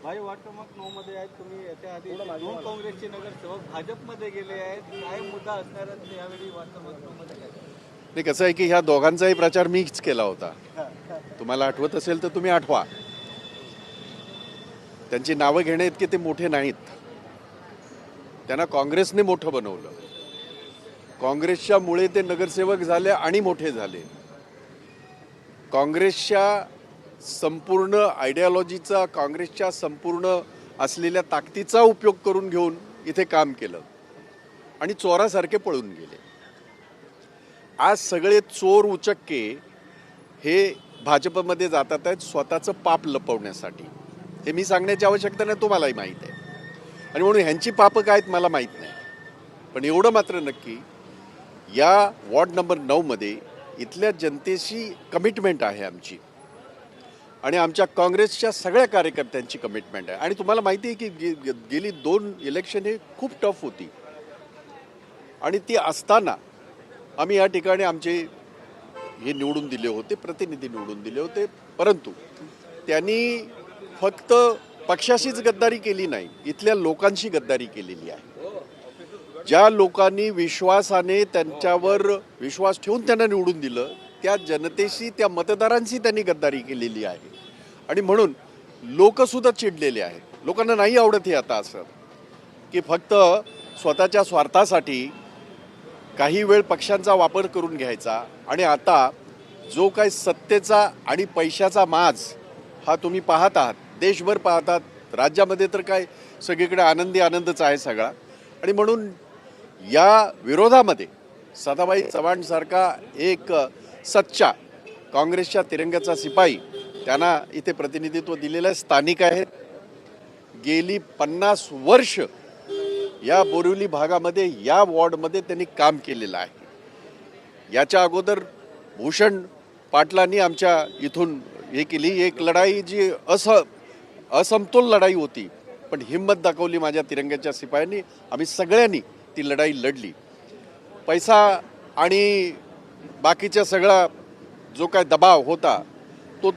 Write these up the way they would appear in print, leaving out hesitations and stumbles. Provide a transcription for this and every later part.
भाई वाटतं मग 9 मध्ये आहेत तुम्ही, याच्या आधी 2 काँग्रेसचे नगरसेवक भाजपमध्ये गेले आहेत. काय मुद्दा असणार आहे यावेळी वाटतं मग 9 मध्ये काय? नाही, कसं आहे की ह्या दोघांचाही प्रचार मीच केला होता. तुम्हाला आठवत असेल तर तुम्ही आठवा. त्यांची नावं घेणे इतके ते मोठे नाहीत. त्यांना काँग्रेसने मोठं बनवलं. काँग्रेसच्या मुळे ते नगरसेवक झाले आणि मोठे झाले. काँग्रेसच्या संपूर्ण आयडिओलॉजीचा, काँग्रेसच्या संपूर्ण असलेल्या ताकदीचा उपयोग करून घेऊन इथे काम केलं आणि चोरासारखे पळून गेले. आज सगळे चोर उचक्के हे भाजपमध्ये जातात आहेत स्वतःचं पाप लपवण्यासाठी. हे मी सांगण्याची आवश्यकता नाही, तुम्हालाही माहीत आहे. आणि म्हणून ह्यांची पापं काय आहेत मला माहीत नाही. पण एवढं मात्र नक्की, या वॉर्ड नंबर 9मध्ये इथल्या जनतेशी कमिटमेंट आहे आमची आणि आमच्या काँग्रेसच्या सगळ्या कार्यकर्त्यांची कमिटमेंट आहे. आणि तुम्हाला माहिती आहे की गेली 2 इलेक्शन हे खूप टफ होती आणि ती असताना आम्ही या ठिकाणी आमचे हे निवडून दिले होते, प्रतिनिधी निवडून दिले होते. परंतु त्यांनी फक्त पक्षाशीच गद्दारी केली नाही, इथल्या लोकांशी गद्दारी केलेली आहे. ज्या लोकांनी विश्वासाने त्यांच्यावर विश्वास ठेवून त्यांना निवडून दिलं, त्या जनतेशी, त्या मतदारांशी त्यांनी गद्दारी केलेली आहे. आणि म्हणून लोकसुद्धा चिडलेले आहेत. लोकांना नाही आवडत हे आता असं की फक्त स्वतःच्या स्वार्थासाठी काही वेळ पक्षांचा वापर करून घ्यायचा. आणि आता जो काही सत्तेचा आणि पैशाचा माज हा तुम्ही पाहत आहात, देशभर पाहतात, राज्यामध्ये तर काय सगळीकडे आनंदच आहे सगळा. आणि म्हणून या विरोधामध्ये सदाभाई चव्हाणसारखा एक सच्चा काँग्रेसच्या तिरंग्याचा शिपाई, त्यांना इथे प्रतिनिधित्व दिलेलं स्थानिक आहेत. गेली 50 वर्ष या बोरिवली भागामध्ये, या वॉर्डमध्ये त्यांनी काम केलेलं आहे. याच्या अगोदर भूषण पाटलांनी आमच्या इथून हे केली एक लढाई, जी असमतोल लढाई होती, पण हिंमत दाखवली माझ्या तिरंग्याच्या शिपायांनी. आम्ही सगळ्यांनी ती लढाई लढली. पैसा आणि बाकीचा सगळा जो काय दबाव होता तो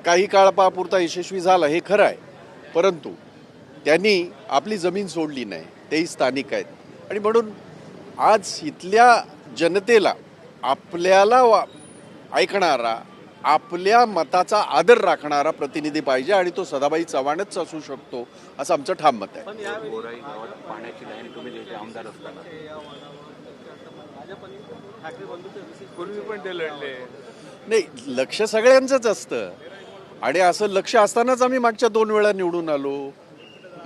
काही काळापुरता यशस्वी झाला, हे खरं आहे. परंतु त्यांनी आपली जमीन सोडली नाही, तेही स्थानिक आहेत. आणि म्हणून आज इथल्या जनतेला आपल्याला ऐकणारा, आपल्या मताचा आदर राखणारा प्रतिनिधी पाहिजे आणि तो सदाभाई चव्हाणच असू शकतो, असं आमचं ठाम मत आहे. पाण्याची लाईन तुम्ही देते आमदार असताना पूर्वी पण ते लढले. नाही, लक्ष सगळ्यांचंच असतं आणि असं लक्ष असतानाच आम्ही मागच्या 2 वेळा निवडून आलो.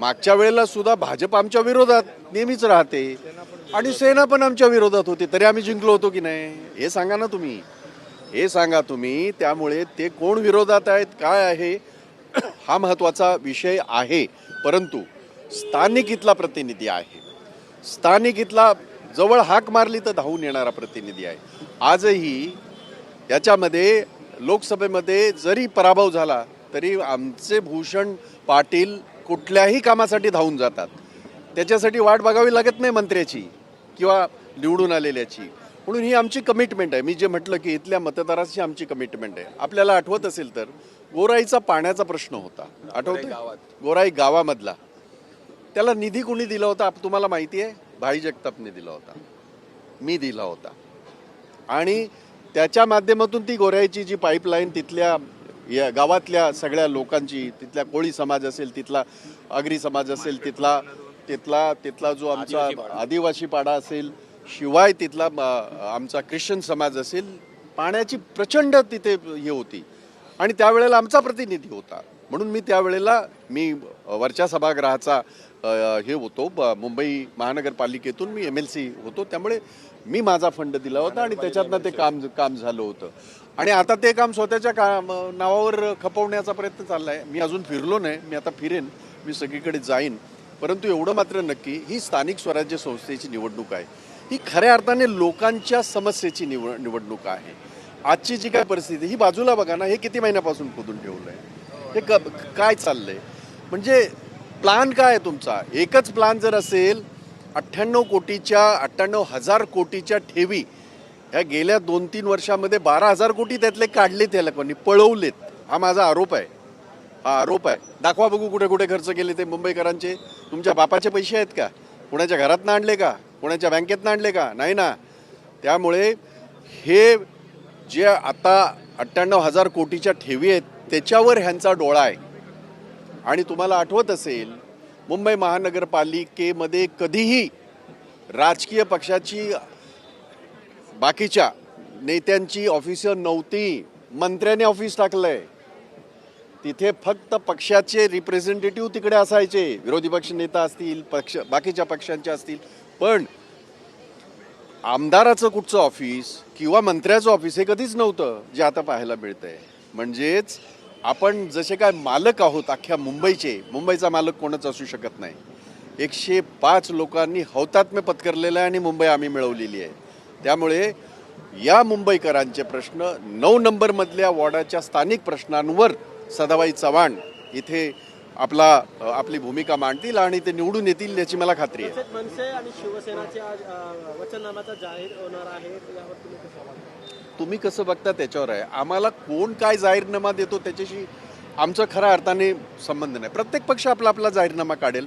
मागच्या वेळेला सुद्धा भाजप आमच्या विरोधात नेहमीच राहते आणि सेना पण आमच्या विरोधात होती, तरी आम्ही जिंकलो होतो की नाही हे सांगा ना तुम्ही, हे सांगा तुम्ही. त्यामुळे ते कोण विरोधात आहेत, काय आहे, हा महत्त्वाचा विषय आहे. परंतु स्थानिक इथला प्रतिनिधी आहे, स्थानिक इथला जवळ हाक मारली तर धावून येणारा प्रतिनिधी आहे. आजही याच्यामध्ये लोकसभेमध्ये जरी पराभव झाला तरी आमचे भूषण पाटील कुठल्याही कामासाठी धावून जातात. त्याच्यासाठी वाट बघावी लागत नाही मंत्र्याची किंवा निवडून आलेल्याची. म्हणून ही आमची कमिटमेंट आहे. मी जे म्हटलं की इथल्या मतदाराची आमची कमिटमेंट आहे. आपल्याला आठवत असेल तर गोराईचा पाण्याचा प्रश्न होता, आठवतं? गोराई गावामधला त्याला निधी कोणी दिला होता तुम्हाला माहिती आहे? भाई जगतापने दिला होता, मी दिला होता. आणि त्याच्या माध्यमातून ती गोराईची जी पाईपलाईन तिथल्या या गावातल्या सगळ्या लोकांची, तिथल्या कोळी समाज असेल, तिथला आगरी समाज असेल, तिथला जो आमचा आदिवासी पाडा असेल, शिवाय तिथला आमचा ख्रिश्चन समाज असेल, पाण्याची प्रचंड तिथे हे होती. आणि त्यावेळेला आमचा प्रतिनिधी होता. म्हणून मी त्यावेळेला वरच्या सभागृहाचा हे होतो, मुंबई महानगरपालिकेतून मी MLC होतो. त्यामुळे मी माझा फंड दिला होता आणि त्याच्यातनं ते काम झालं होतं. आणि आता ते काम स्वतःच्या नावावर खपवण्याचा प्रयत्न चालला आहे. मी अजून फिरलो नाही, मी आता फिरेन, मी सगळीकडे जाईन. परंतु एवढं मात्र नक्की, ही स्थानिक स्वराज्य संस्थेची निवडणूक आहे. ही खऱ्या अर्थाने लोकांच्या समस्येची निवडणूक आहे. आजची जी काय परिस्थिती, ही बाजूला बघा ना, हे किती महिन्यापासून खोदून ठेवलं आहे, हे काय चाललंय. म्हणजे प्लान काय आहे तुमचा? एकच प्लान जर असेल, 98,000 कोटीच्या ठेवी ह्या गेल्या 2-3 वर्षामध्ये 12,000 कोटी त्यातले काढले, त्या लोकांनी पळवलेत. हा माझा आरोप आहे. हा आरोप आहे. दाखवा बघू कुठे कुठे खर्च केले ते मुंबईकरांचे. तुमच्या बापाचे पैसे आहेत का? कोणाच्या घरातनं आणले का? कोणाच्या बँकेतनं आणले का? नाही ना. त्यामुळे हे जे आता 98,000 कोटीच्या ठेवी आहेत त्याच्यावर ह्यांचा डोळा आहे. आणि तुम्हाला आठवत असेल मुंबई महानगरपालिकेमध्ये कधीही राजकीय पक्षाची बाकीच्या नेत्यांची ऑफिसर नव्हती. मंत्र्याने ऑफिस टाकलंय. तिथे फक्त पक्षाचे रिप्रेझेंटेटिव्ह तिकडे असायचे, विरोधी पक्ष नेता असतील, बाकीच्या पक्षांचे असतील. पण आमदाराचं कुठचं ऑफिस किंवा मंत्र्याचं ऑफिस हे कधीच नव्हतं, जे आता पाहायला मिळतंय. म्हणजेच आपण जसे काय मालक आहोत अख्ख्या मुंबईचे, मुंबईचा मालक कोणच असू शकत नाही. 105 लोकांनी हौतात्म्य पत्करलेलं आहे आणि मुंबई आम्ही मिळवलेली आहे. त्यामुळे या मुंबईकरांचे प्रश्न 9 नंबरमधल्या वॉर्डाच्या स्थानिक प्रश्नांवर सदाबाई चव्हाण इथे आपली भूमिका मांडतील आणि ते निवडून येतील याची मला खात्री आहे. मनसे आणि शिवसेनाचे आज वचननामाचा जाहीर होणार आहे, यावर तुम्ही कसं बघता? तुम्ही कसं बघता त्याच्यावर आहे. आम्हाला कोण काय जाहीरनामा देतो त्याच्याशी आमचा खऱ्या अर्थाने संबंध नाही. प्रत्येक पक्ष आपला जाहीरनामा काढेल,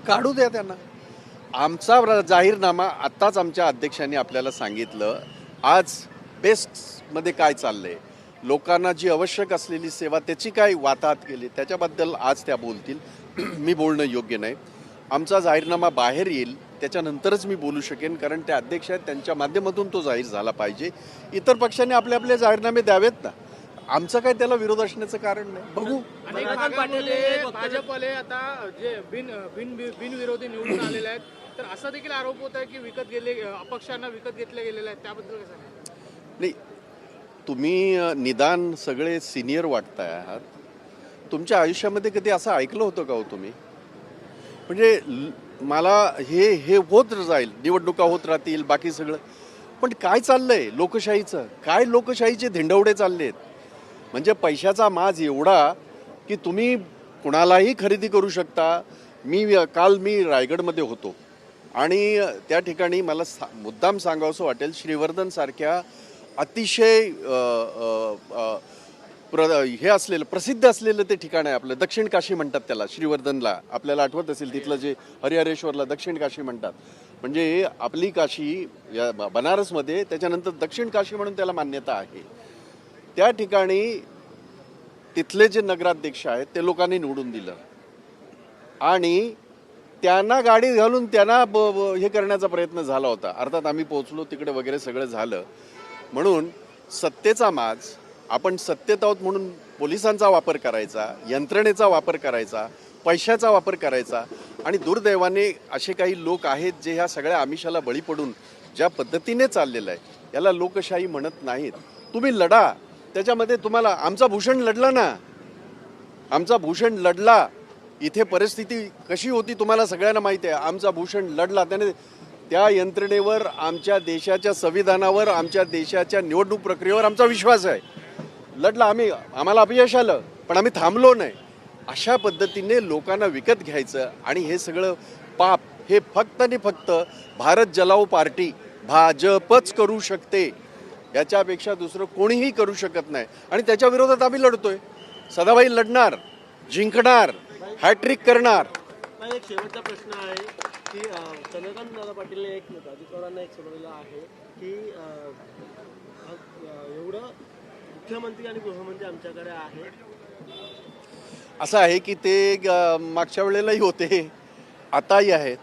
काढू द्या त्यांना. आमचा जाहीरनामा आत्ताच आमच्या अध्यक्षांनी आपल्याला सांगितलं. आज बेस्टमध्ये काय चाललंय, लोकांना जी आवश्यक असलेली सेवा त्याची काय वाताहत केली त्याच्याबद्दल आज त्या बोलतील. मी बोलणं योग्य नाही. आमचा जाहीरनामा बाहेर येईल त्याच्यानंतरच मी बोलू शकेन, कारण ते अध्यक्ष आहेत, त्यांच्या माध्यमातून तो जाहीर झाला पाहिजे. इतर पक्षांनी आपले आपले जाहीरनामे द्यावेत ना. आमचं काय त्याला विरोध असण्याचं कारण नाही. बघू. भाजपवाले आता जे बिनविरोधी निवडून आलेले आहेत, तर असा देखील आरोप होत आहे की अपक्षांना विकत घेतले गेलेले आहेत, त्याबद्दल काय सांगा? नाही, तुम्ही निदान सगळे सिनियर वाटताय आहात. तुमच्या आयुष्यामध्ये कधी असं ऐकलं होतं का हो तुम्ही? म्हणजे मला हे होत जाईल, निवडणुका होत राहतील, बाकी सगळं. पण काय चाललंय लोकशाहीचं? काय लोकशाहीचे धिंडवडे चाललेत. म्हणजे पैशाचा माज एवढा की तुम्ही कुणालाही खरेदी करू शकता. काल मी रायगडमध्ये होतो आणि त्या ठिकाणी मला मुद्दाम सांगावंसं वाटेल, श्रीवर्धन सारख्या अतिशय हे असलेलं प्रसिद्ध असलेलं ते ठिकाण आहे आपलं. दक्षिण काशी म्हणतात त्याला, श्रीवर्धनला. आपल्याला आठवत असेल तिथलं जे हरिहरेश्वरला दक्षिण काशी म्हणतात. म्हणजे आपली काशी या बनारसमध्ये, त्याच्यानंतर दक्षिण काशी म्हणून त्याला मान्यता आहे. त्या ठिकाणी तिथले जे नगराध्यक्ष आहेत ते लोकांनी निवडून दिलं आणि त्यांना गाडी घालून त्यांना हे करण्याचा प्रयत्न झाला होता. अर्थात आम्ही पोहोचलो तिकडे वगैरे सगळं झालं. म्हणून सत्तेचा माज, आपण सत्तेत आहोत म्हणून पोलिसांचा वापर करायचा, यंत्रणेचा वापर करायचा, पैशाचा वापर करायचा. आणि दुर्दैवाने असे काही लोक आहेत जे ह्या सगळ्या आमिषाला बळी पडून ज्या पद्धतीने चाललेलं आहे याला लोकशाही म्हणत नाहीत. तुम्ही लढा त्याच्यामध्ये. तुम्हाला आमचा भूषण लढला ना, आमचा भूषण लढला. इथे परिस्थिती कशी होती तुम्हाला सगळ्यांना माहिती आहे. आमचा भूषण लढला, त्याने त्या यंत्रणेवर, आमच्या देशाच्या संविधानावर, आमच्या देशाच्या निवडणूक प्रक्रियेवर आमचा विश्वास आहे. लढला आम्हाला अपयश आलं पण आम्ही थांबलो नाही. अशा पद्धतीने लोकांना विकत घ्यायचं आणि हे सगळं पाप हे फक्त आणि फक्त भारत जलाओ पार्टी, भाजपच करू शकते. याच्यापेक्षा दुसरं कोणीही करू शकत नाही. आणि त्याच्या विरोधात आम्ही लढतोय. सदाबाई लढणार, जिंकणार, हॅट्रिक करणार. एक शेवटचा प्रश्न आहे की चंद्रकांत दादा पाटीलने एक अजित पवारांना एक सोडवलेला आहे की एवढं मुख्यमंत्री आणि गृहमंत्री आमच्याकडे आहे. असं आहे की ते मागच्या वेळेलाही होते, आताही आहेत.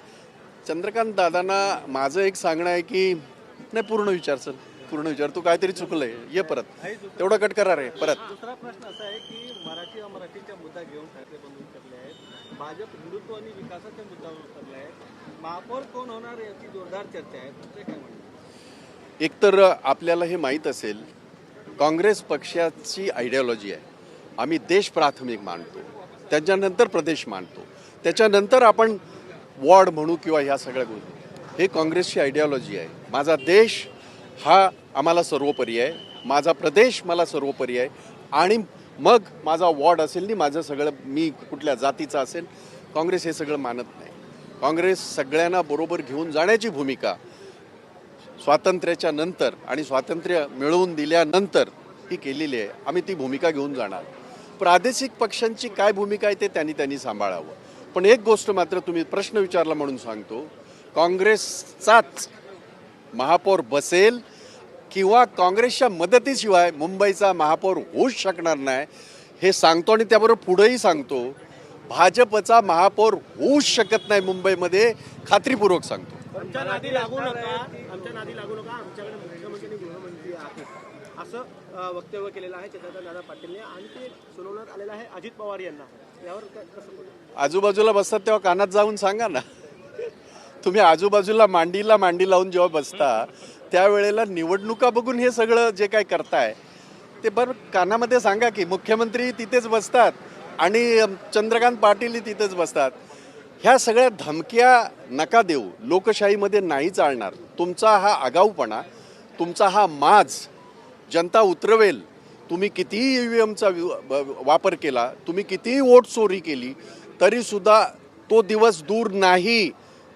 चंद्रकांत दादांना माझं एक सांगणं आहे की नाही, पूर्ण विचार सर, पूर्ण विचार. तू काहीतरी चुकलंय, ये परत, तेवढं कट करा रे परत. दुसरा प्रश्न असा आहे की मराठीचा मुद्दा घेऊन ठाकरे बंधू उतरले आहेत. भाजप हिंदुत्व आणि विकासाच्या मुद्द्यावर उतरले आहेत. महापौर कोण होणार याची जोरदार चर्चा आहे. तुमचं काय म्हणणं? एकतर आपल्याला हे माहीत असेल, काँग्रेस पक्षाची आयडियॉलॉजी आहे. आम्ही देश प्राथमिक मानतो, त्याच्यानंतर प्रदेश मानतो, त्याच्यानंतर आपण वॉर्ड म्हणू किंवा ह्या सगळ्या गोष्टी. हे काँग्रेसची आयडियॉलॉजी आहे. माझा देश हा आम्हाला सर्वोपरी आहे, माझा प्रदेश मला सर्वोपरी आहे आणि मग माझा वॉर्ड असेल आणि माझं सगळं, मी कुठल्या जातीचा असेल. काँग्रेस हे सगळं मानत नाही. काँग्रेस सगळ्यांना बरोबर घेऊन जाण्याची भूमिका स्वातंत्र्याच्या नंतर आणि स्वातंत्र्य मिळवून दिल्यानंतर ही केलेली आहे. आम्ही ती भूमिका घेऊन जाणार. प्रादेशिक पक्षांची काय भूमिका आहे ते त्यांनी सांभाळावं. पण एक गोष्ट मात्र तुम्ही प्रश्न विचारला म्हणून सांगतो, काँग्रेसचाच महापौर बसेल किंवा काँग्रेसच्या मदतीशिवाय मुंबईचा महापौर होऊच शकणार नाही हे सांगतो. आणि त्याबरोबर पुढेही सांगतो, भाजपचा महापौर होऊच शकत नाही मुंबईमध्ये, खात्रीपूर्वक सांगतो. आमच्या नादी लागू नका, आमच्याकडे मुख्यमंत्री आणि गृहमंत्री आहेत असं वक्तव्य केलेलं आहे चंद्रकांतदादा पाटीलने. आणि ते सुनावण्यात आलेलं आहे अजित पवार यांना. यावर कसं बोलू? आजूबाजूला बसतात तेव्हा कानात जाऊन सांगा ना. तुम्ही आजूबाजूला मांडी लावून जेव्हा बसता त्यावेळेला निवडणुका बघून हे सगळं जे काय करताय ते बरं कानामध्ये सांगा की मुख्यमंत्री तिथेच बसतात आणि चंद्रकांत पाटील तिथेच बसतात. ह्या सगळ्या धमक्या नका देऊ, लोकशाहीमध्ये नाही चालणार. तुमचा हा आगाऊपणा, तुमचा हा माज जनता उतरवेल. तुम्ही कितीही EVMचा वापर केला, तुम्ही कितीही वोट चोरी केली तरीसुद्धा तो दिवस दूर नाही.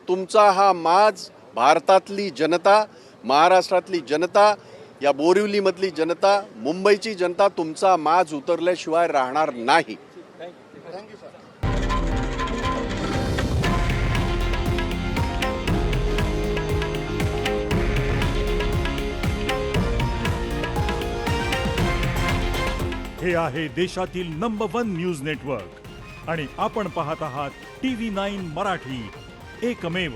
तुमचा हा माज भारतातली जनता, महाराष्ट्रातली जनता, या बोरिवलीमधली जनता, मुंबईची जनता तुमचा माज उतरल्याशिवाय राहणार नाही. हे आहे देशातील नंबर 1 न्यूज नेटवर्क आणि आपण पाहत आहात TV9 मराठी, एकमेव.